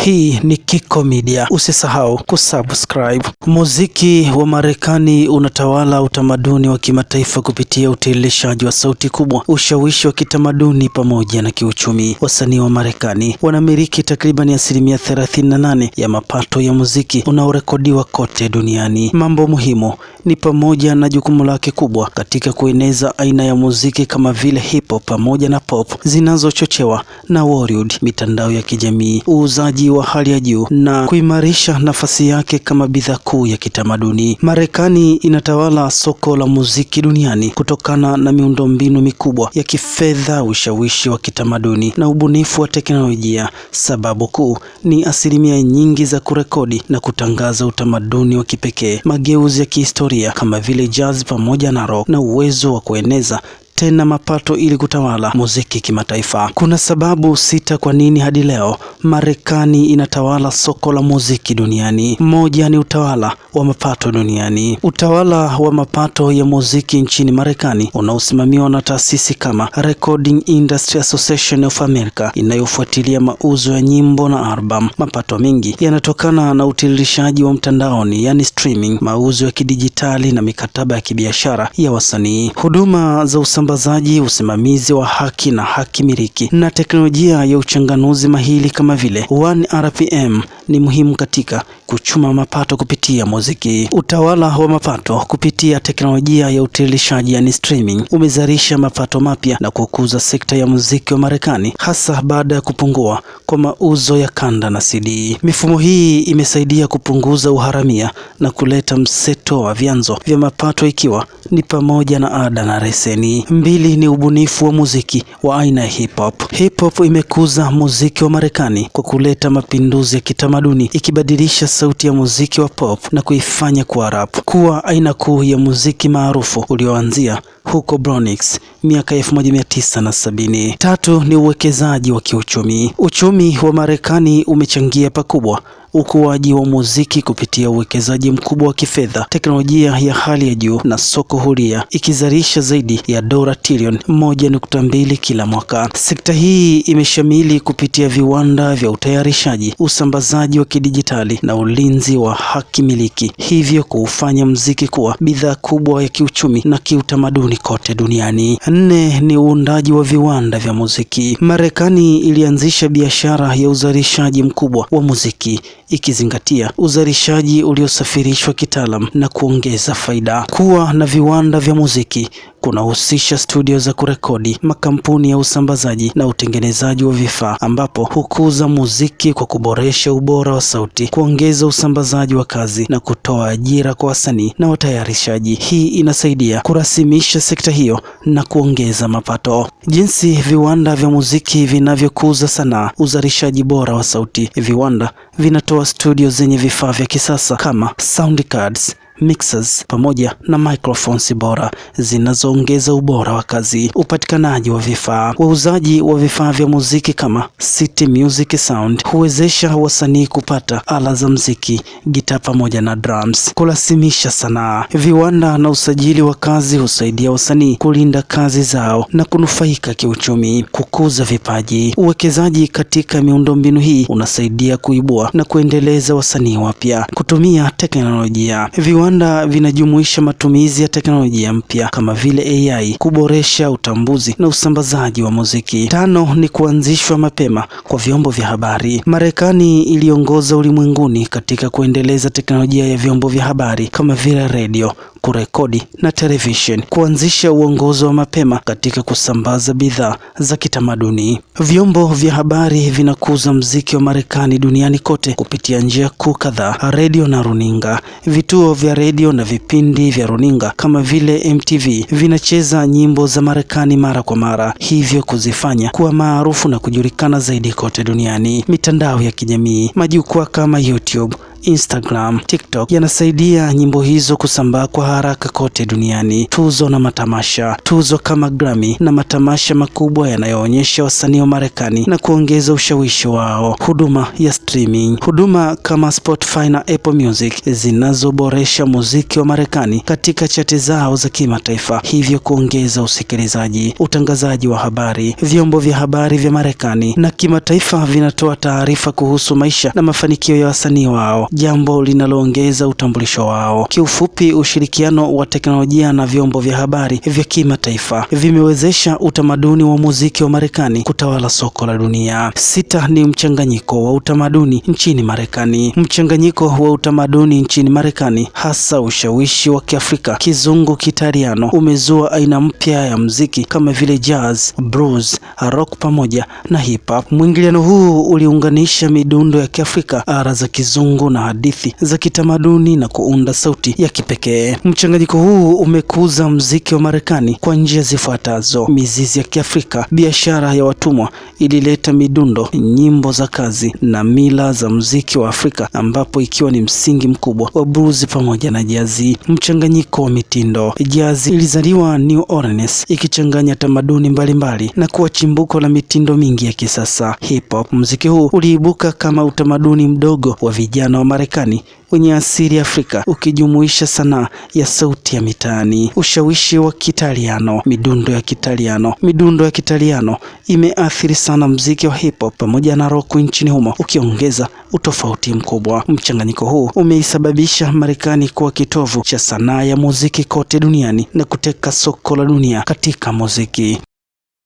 Hii ni Kiko Media. Usisahau kusubscribe. Muziki wa Marekani unatawala utamaduni wa kimataifa kupitia utiririshaji wa sauti kubwa, ushawishi wa kitamaduni pamoja na kiuchumi. Wasanii wa Marekani wanamiliki takriban 38% ya mapato ya muziki unaorekodiwa kote duniani. Mambo muhimu ni pamoja na jukumu lake kubwa katika kueneza aina ya muziki kama vile hip hop pamoja na pop zinazochochewa na Hollywood, mitandao ya kijamii, uuzaji wa hali ya juu na kuimarisha nafasi yake kama bidhaa kuu ya kitamaduni. Marekani inatawala soko la muziki duniani kutokana na miundombinu mikubwa ya kifedha, ushawishi wa kitamaduni na ubunifu wa teknolojia. Sababu kuu ni asilimia nyingi za kurekodi na kutangaza utamaduni wa kipekee, mageuzi ya kihistoria kama vile jazz pamoja na rock na uwezo wa kueneza tena mapato ili kutawala muziki kimataifa. Kuna sababu 6 kwa nini hadi leo Marekani inatawala soko la muziki duniani. Moja ni utawala wa mapato duniani. Utawala wa mapato ya muziki nchini Marekani unaosimamiwa na taasisi kama Recording Industry Association of America inayofuatilia mauzo ya nyimbo na album. Mapato mengi yanatokana na utiririshaji wa mtandaoni, yani streaming, mauzo ya kidijitali na mikataba ya kibiashara ya wasanii. Huduma za usambazaji, usimamizi wa haki na haki miliki na teknolojia ya uchanganuzi mahili kama vile 1RPM ni muhimu katika kuchuma mapato kupitia muziki. Utawala wa mapato kupitia teknolojia ya utiririshaji, yani streaming, umezalisha mapato mapya na kukuza sekta ya muziki wa Marekani, hasa baada ya kupungua kwa mauzo ya kanda na CD. Mifumo hii imesaidia kupunguza uharamia na kuleta mseto wa vyanzo vya mapato, ikiwa ni pamoja na ada na leseni. 2 ni ubunifu wa muziki wa aina ya hip hop. Hip hop imekuza muziki wa Marekani kwa kuleta mapinduzi ya kitamaduni, ikibadilisha sauti ya muziki wa pop na kuifanya kuwa rap, kuwa aina kuu ya muziki maarufu ulioanzia huko Bronx miaka 1970. 3 ni uwekezaji wa kiuchumi. Uchumi wa Marekani umechangia pakubwa ukuaji wa muziki kupitia uwekezaji mkubwa wa kifedha, teknolojia ya hali ya juu na soko huria, ikizalisha zaidi ya dola trilioni 1.2 kila mwaka. Sekta hii imeshamili kupitia viwanda vya utayarishaji, usambazaji wa kidijitali na ulinzi wa haki miliki, hivyo kuufanya muziki kuwa bidhaa kubwa ya kiuchumi na kiutamaduni kote duniani. 4 ni uundaji wa viwanda vya muziki. Marekani ilianzisha biashara ya uzalishaji mkubwa wa muziki, ikizingatia uzalishaji uliosafirishwa kitaalam na kuongeza faida. Kuwa na viwanda vya muziki kunahusisha studio za kurekodi, makampuni ya usambazaji na utengenezaji wa vifaa, ambapo hukuza muziki kwa kuboresha ubora wa sauti, kuongeza usambazaji wa kazi na kutoa ajira kwa wasanii na watayarishaji. Hii inasaidia kurasimisha sekta hiyo na kuongeza mapato. Jinsi viwanda vya muziki vinavyokuza sanaa, uzalishaji bora wa sauti. Viwanda vinatoa studio zenye vifaa vya kisasa kama sound cards, mixers pamoja na microphones bora zinazoongeza ubora wa kazi. Upatikanaji wa vifaa. Wauzaji wa vifaa vya muziki kama City Music Sound huwezesha wasanii kupata ala za muziki, gitaa pamoja na drums. Kurasimisha sanaa. Viwanda na usajili wa kazi husaidia wasanii kulinda kazi zao na kunufaika kiuchumi. Kukuza vipaji. Uwekezaji katika miundombinu hii unasaidia kuibua na kuendeleza wasanii wapya. Kutumia teknolojia. Viwanda vinajumuisha matumizi ya teknolojia mpya kama vile AI kuboresha utambuzi na usambazaji wa muziki. 5 ni kuanzishwa mapema kwa vyombo vya habari. Marekani iliongoza ulimwenguni katika kuendeleza teknolojia ya vyombo vya habari kama vile radio, kurekodi na television, kuanzisha uongozo wa mapema katika kusambaza bidhaa za kitamaduni. Vyombo vya habari vinakuza muziki wa Marekani duniani kote kupitia njia kuu kadhaa: radio na runinga. Vituo vya radio na vipindi vya runinga kama vile MTV vinacheza nyimbo za Marekani mara kwa mara, hivyo kuzifanya kuwa maarufu na kujulikana zaidi kote duniani. Mitandao ya kijamii. Majukwaa kama YouTube, Instagram, TikTok yanasaidia nyimbo hizo kusambaa kwa haraka kote duniani. Tuzo na matamasha. Tuzo kama Grammy na matamasha makubwa yanayoonyesha wasanii wa Marekani na kuongeza ushawishi wao. Huduma ya streaming. Huduma kama Spotify na Apple Music zinazoboresha muziki wa Marekani katika chati zao za kimataifa, hivyo kuongeza usikilizaji. Utangazaji wa habari. Vyombo vya habari vya Marekani na kimataifa vinatoa taarifa kuhusu maisha na mafanikio ya wasanii wao, jambo linaloongeza utambulisho wao. Kiufupi, ushirikiano wa teknolojia na vyombo vya habari vya kimataifa vimewezesha utamaduni wa muziki wa Marekani kutawala soko la dunia. 6 ni mchanganyiko wa utamaduni nchini Marekani. Mchanganyiko wa utamaduni nchini Marekani, hasa ushawishi wa Kiafrika, Kizungu, Kitaliano, umezua aina mpya ya muziki kama vile jazz, blues, rock pamoja na hip hop. Mwingiliano huu uliunganisha midundo ya Kiafrika, ala za Kizungu na hadithi za kitamaduni na kuunda sauti ya kipekee. Mchanganyiko huu umekuza muziki wa Marekani kwa njia zifuatazo: mizizi ya Kiafrika. Biashara ya watumwa ilileta midundo, nyimbo za kazi na mila za muziki wa Afrika, ambapo ikiwa ni msingi mkubwa wa blues pamoja na jazi. Mchanganyiko wa mitindo. Jazi ilizaliwa New Orleans ikichanganya tamaduni mbalimbali na kuwa chimbuko la mitindo mingi ya kisasa. Hip hop. Muziki huu uliibuka kama utamaduni mdogo wa vijana wa Marekani wenye asili Afrika, ukijumuisha sanaa ya sauti ya mitaani. Ushawishi wa Kitaliano. Midundo ya Kitaliano. Midundo ya Kitaliano imeathiri sana muziki wa hip hop pamoja na rock nchini humo, ukiongeza utofauti mkubwa. Mchanganyiko huu umeisababisha Marekani kuwa kitovu cha sanaa ya muziki kote duniani na kuteka soko la dunia katika muziki.